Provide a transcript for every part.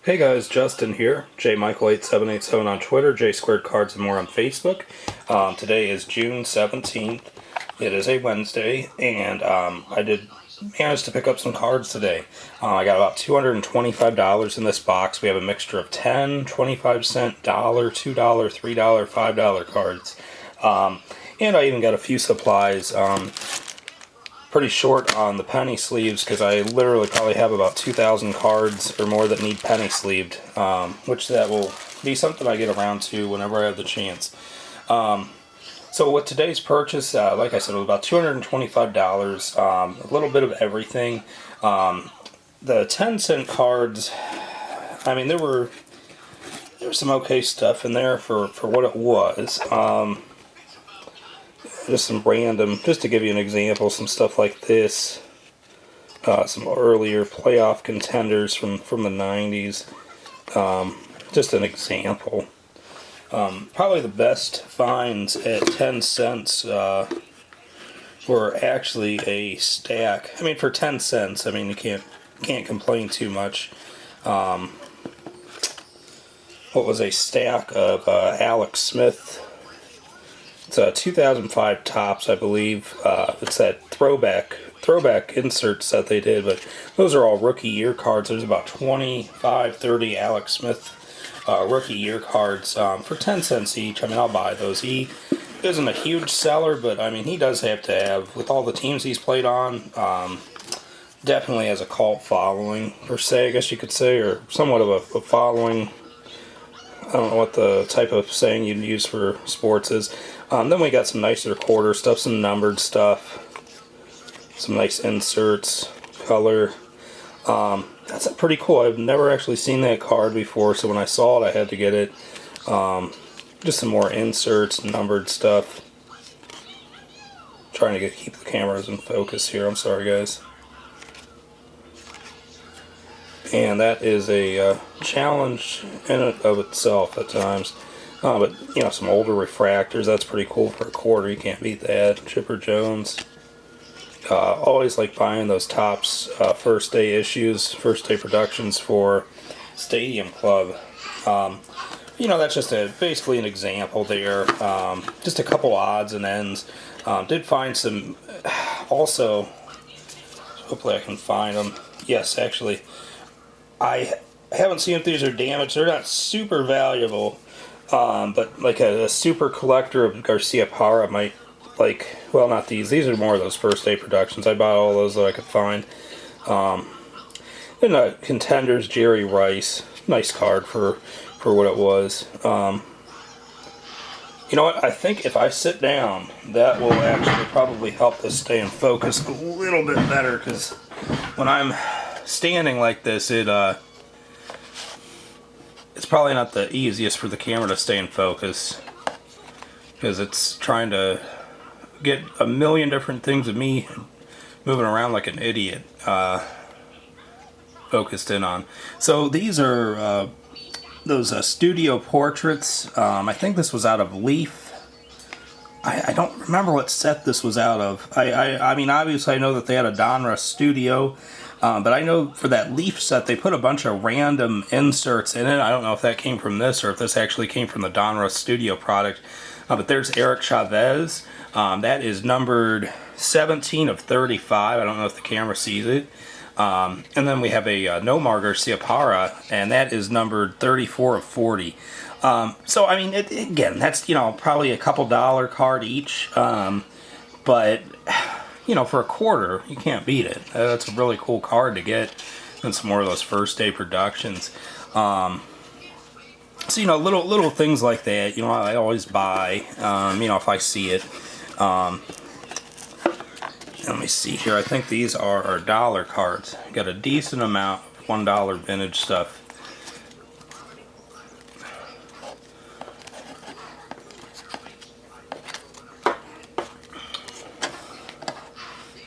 Hey guys, Justin here, jmichael8787 on Twitter, J Squared Cards and More on Facebook. Today is June 17th. It is a Wednesday, and I did manage to pick up some cards today. I got about $225 in this box. We have a mixture of 10, 25-cent, $1, $2, $3, $5 cards. And I even got a few supplies. Pretty short on the penny sleeves because I literally probably have about 2,000 cards or more that need penny sleeved, which that will be something I get around to whenever I have the chance. So with today's purchase, like I said, it was about $225, a little bit of everything. The 10-cent cards, I mean, there was some okay stuff in there for what it was. Just some random, just to give you an example, some stuff like this. Some earlier playoff contenders from the 90s. Just an example. Probably the best finds at 10 cents were actually a stack. I mean, for 10 cents, I mean, you can't complain too much. What was a stack of Alex Smith? It's a 2005 Topps, I believe. It's that throwback inserts that they did, but those are all rookie year cards. There's about 25, 30 Alex Smith rookie year cards for 10 cents each. I mean, I'll buy those. He isn't a huge seller, but I mean, he does have to have, with all the teams he's played on, definitely has a cult following, per se, I guess you could say, or somewhat of a following. I don't know what the type of saying you'd use for sports is. Then we got some nicer quarter stuff, some numbered stuff, some nice inserts, color. That's pretty cool. I've never actually seen that card before, so when I saw it, I had to get it. Just some more inserts, numbered stuff. Trying to keep the cameras in focus here. I'm sorry, guys. And that is a challenge in and of itself at times. But, you know, some older refractors, that's pretty cool for a quarter. You can't beat that. Chipper Jones. Always like buying those Topps first day issues, first day productions for Stadium Club. You know, that's just basically an example there. Just a couple odds and ends. Did find some, also, hopefully I can find them. Yes, actually. I haven't seen if these are damaged. They're not super valuable, but like a super collector of Garcia Parra might like. Well, not these. These are more of those first day productions. I bought all those that I could find. And contenders, Jerry Rice. Nice card for what it was. You know what? I think if I sit down, that will actually probably help us stay in focus a little bit better, because when I'm standing like this, it's probably not the easiest for the camera to stay in focus, because it's trying to get a million different things of me moving around like an idiot focused in on. So these are those studio portraits. I think this was out of Leaf. I don't remember what set this was out of. I mean, obviously I know that they had a Donruss studio. But I know for that Leaf set, they put a bunch of random inserts in it. I don't know if that came from this or if this actually came from the Donruss Studio product. But there's Eric Chavez. That is numbered 17 of 35. I don't know if the camera sees it. And then we have a Nomar Garcia Parra, and that is numbered 34 of 40. So, I mean, again, that's, you know, probably a couple dollar card each. But you know, for a quarter, you can't beat it. That's a really cool card to get, and some more of those first day productions. So, you know, little things like that, you know, I always buy, you know, if I see it. Let me see here. I think these are our dollar cards. Got a decent amount of $1 vintage stuff.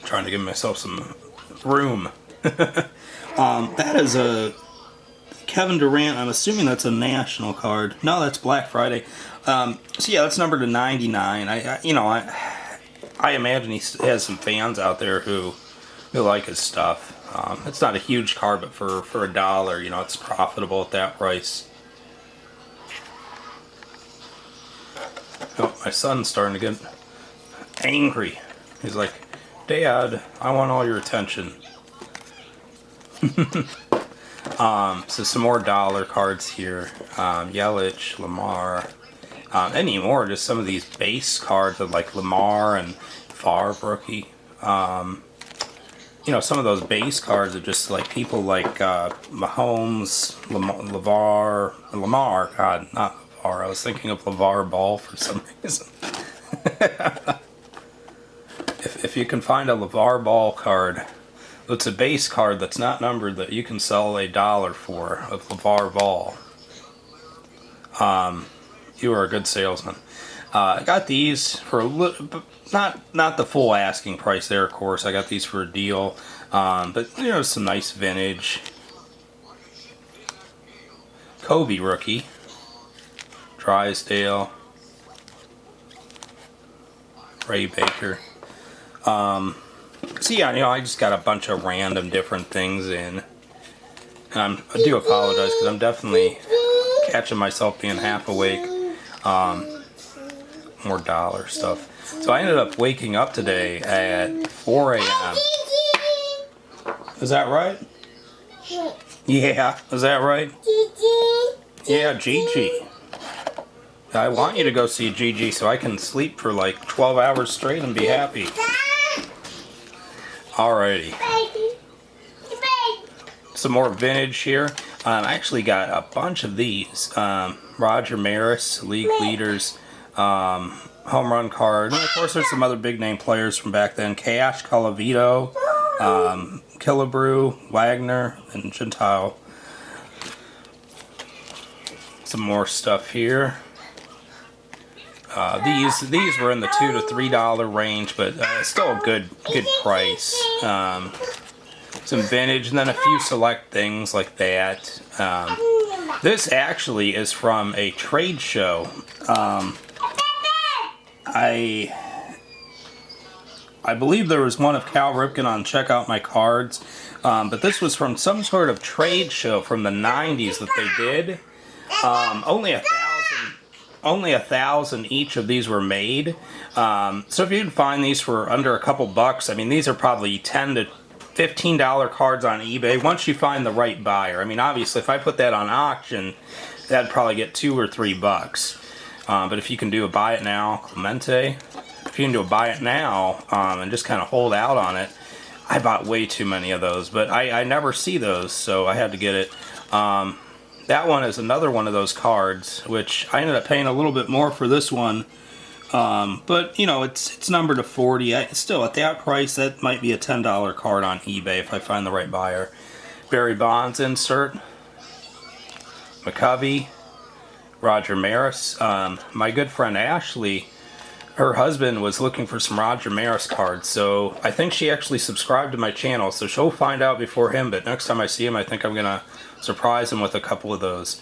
Trying to give myself some room. That is a Kevin Durant. I'm assuming that's a national card. No, that's Black Friday. So yeah, that's numbered to 99. You know, I imagine he has some fans out there who like his stuff. It's not a huge card, but for $1, you know, it's profitable at that price. Oh, my son's starting to get angry. He's like, Dad, I want all your attention. So some more dollar cards here. Yelich, Lamar. Any more, just some of these base cards of like Lamar and Favre rookie. You know, some of those base cards are just like people like Mahomes, Lamar, God, not LeVar. I was thinking of LeVar Ball for some reason. If you can find a LeVar Ball card, it's a base card that's not numbered that you can sell $1 for of LeVar Ball. You are a good salesman. I got these for a little, not the full asking price there, of course. I got these for a deal, but you know, some nice vintage. Kobe rookie, Drysdale, Ray Baker. So yeah, you know, I just got a bunch of random different things in, and I do apologize because I'm definitely catching myself being half awake. More dollar stuff. So I ended up waking up today at 4 a.m. Is that right? Yeah, is that right? Yeah, Gigi. I want you to go see Gigi so I can sleep for like 12 hours straight and be happy. Alrighty. Some more vintage here. I actually got a bunch of these. Roger Maris, league leaders, home run card. And of course, there's some other big name players from back then. Cash, Colavito, Killebrew, Wagner, and Gentile. Some more stuff here. These were in the $2 to $3 range, but still a good price. Some vintage, and then a few select things like that. This actually is from a trade show. I believe there was one of Cal Ripken on Check Out My Cards, but this was from some sort of trade show from the 90s that they did. Only 1,000 each of these were made. So if you can find these for under a couple bucks, I mean, these are probably $10 to $15 cards on eBay once you find the right buyer. I mean, obviously, if I put that on auction, that'd probably get $2 or $3. But if you can do a buy it now, Clemente, if you can do a buy it now and just kind of hold out on it, I bought way too many of those, but I never see those, so I had to get it. That one is another one of those cards, which I ended up paying a little bit more for this one. But, you know, it's numbered to 40. Still, at that price, that might be a $10 card on eBay if I find the right buyer. Barry Bonds insert. McCovey. Roger Maris. My good friend Ashley, her husband was looking for some Roger Maris cards, so I think she actually subscribed to my channel, so she'll find out before him, but next time I see him, I think I'm going to surprise him with a couple of those.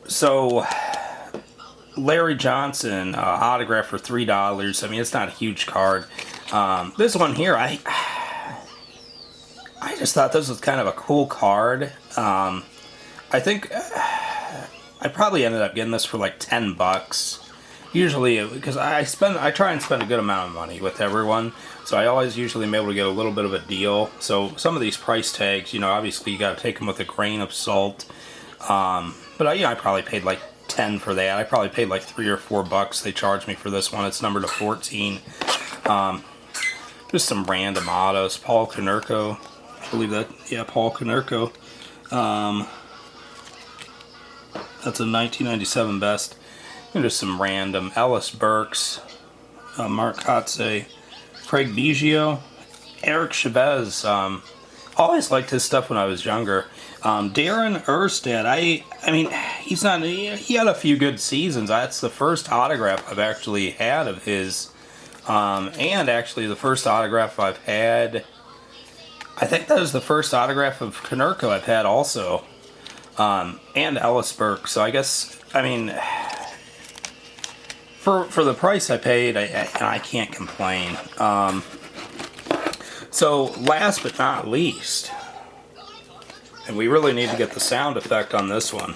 So Larry Johnson, autograph for $3. I mean, it's not a huge card. This one here, I just thought this was kind of a cool card. I think I probably ended up getting this for like $10. Usually, because I try and spend a good amount of money with everyone, so I always usually am able to get a little bit of a deal. So some of these price tags, you know, obviously you got to take them with a grain of salt. But I probably paid like 10 for that. I probably paid like $3 or $4 they charged me for this one. It's numbered to 14. Just some random autos. Paul Konerko, I believe that. Yeah, Paul Konerko. That's a 1997 best. And just some random Ellis Burks, Mark Kotze, Craig Biggio, Eric Chavez. Always liked his stuff when I was younger. Darren Erstad, I mean, he had a few good seasons. That's the first autograph I've actually had of his. And actually the first autograph I've had, I think that was the first autograph of Konerko I've had also. And Ellis Burke. So I guess, I mean, for the price I paid, I can't complain. So last but not least, and we really need to get the sound effect on this one.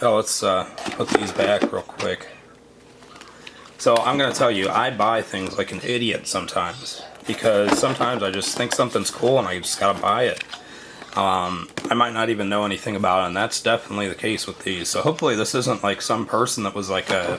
Oh, let's put these back real quick. So I'm going to tell you, I buy things like an idiot sometimes, because sometimes I just think something's cool and I just got to buy it. I might not even know anything about it, and that's definitely the case with these. So hopefully this isn't like some person that was like a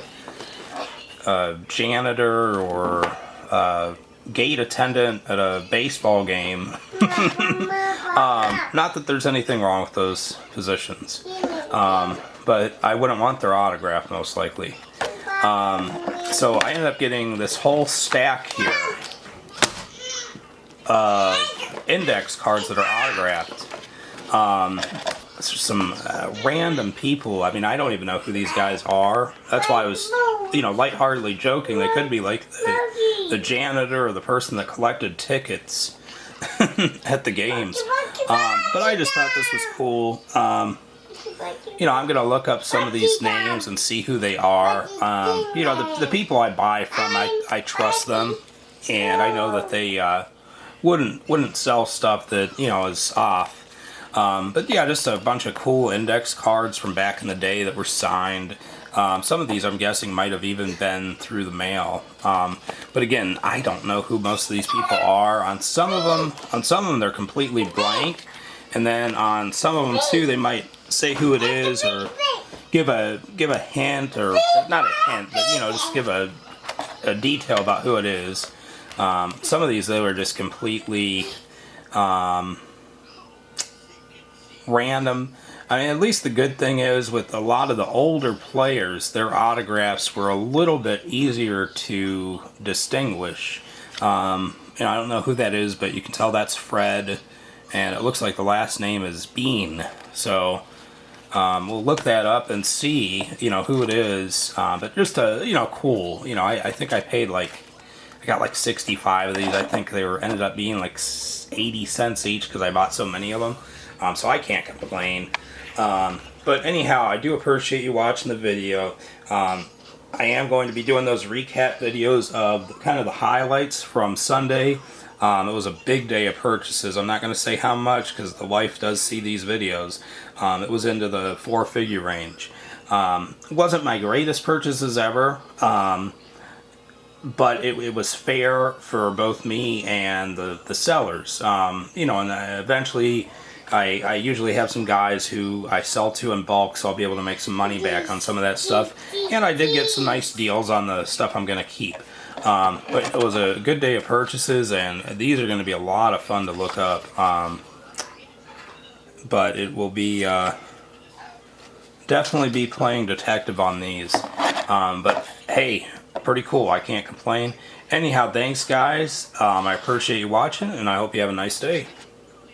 janitor or a gate attendant at a baseball game. Not that there's anything wrong with those positions, but I wouldn't want their autograph most likely. So I ended up getting this whole stack here of index cards that are autographed. Some random people. I mean, I don't even know who these guys are. That's why I was, lightheartedly joking. They could be like the janitor or the person that collected tickets at the games. But I just thought this was cool. I'm going to look up some of these names and see who they are. The people I buy from, I trust them, and I know that they wouldn't sell stuff that is off. But yeah, just a bunch of cool index cards from back in the day that were signed. Some of these I'm guessing might have even been through the mail. But again, I don't know who most of these people are. On some of them they're completely blank, and then on some of them too, they might say who it is or give a hint, or not a hint, but just give a detail about who it is. Some of these, they were just completely random. I mean, at least the good thing is with a lot of the older players, their autographs were a little bit easier to distinguish. I don't know who that is, but you can tell that's Fred, and it looks like the last name is Bean. So we'll look that up and see, who it is. But just cool. I think I paid I got like 65 of these. I think they ended up being like 80 cents each because I bought so many of them. So I can't complain. But anyhow, I do appreciate you watching the video. I am going to be doing those recap videos of kind of the highlights from Sunday. It was a big day of purchases. I'm not going to say how much because the wife does see these videos. It was into the 4-figure range. It wasn't my greatest purchases ever, but it was fair for both me and the sellers. And eventually I usually have some guys who I sell to in bulk, so I'll be able to make some money back on some of that stuff. And I did get some nice deals on the stuff I'm going to keep. But it was a good day of purchases, and these are going to be a lot of fun to look up. But it will be definitely be playing detective on these. But hey, pretty cool. I can't complain. Anyhow, thanks guys. I appreciate you watching, and I hope you have a nice day.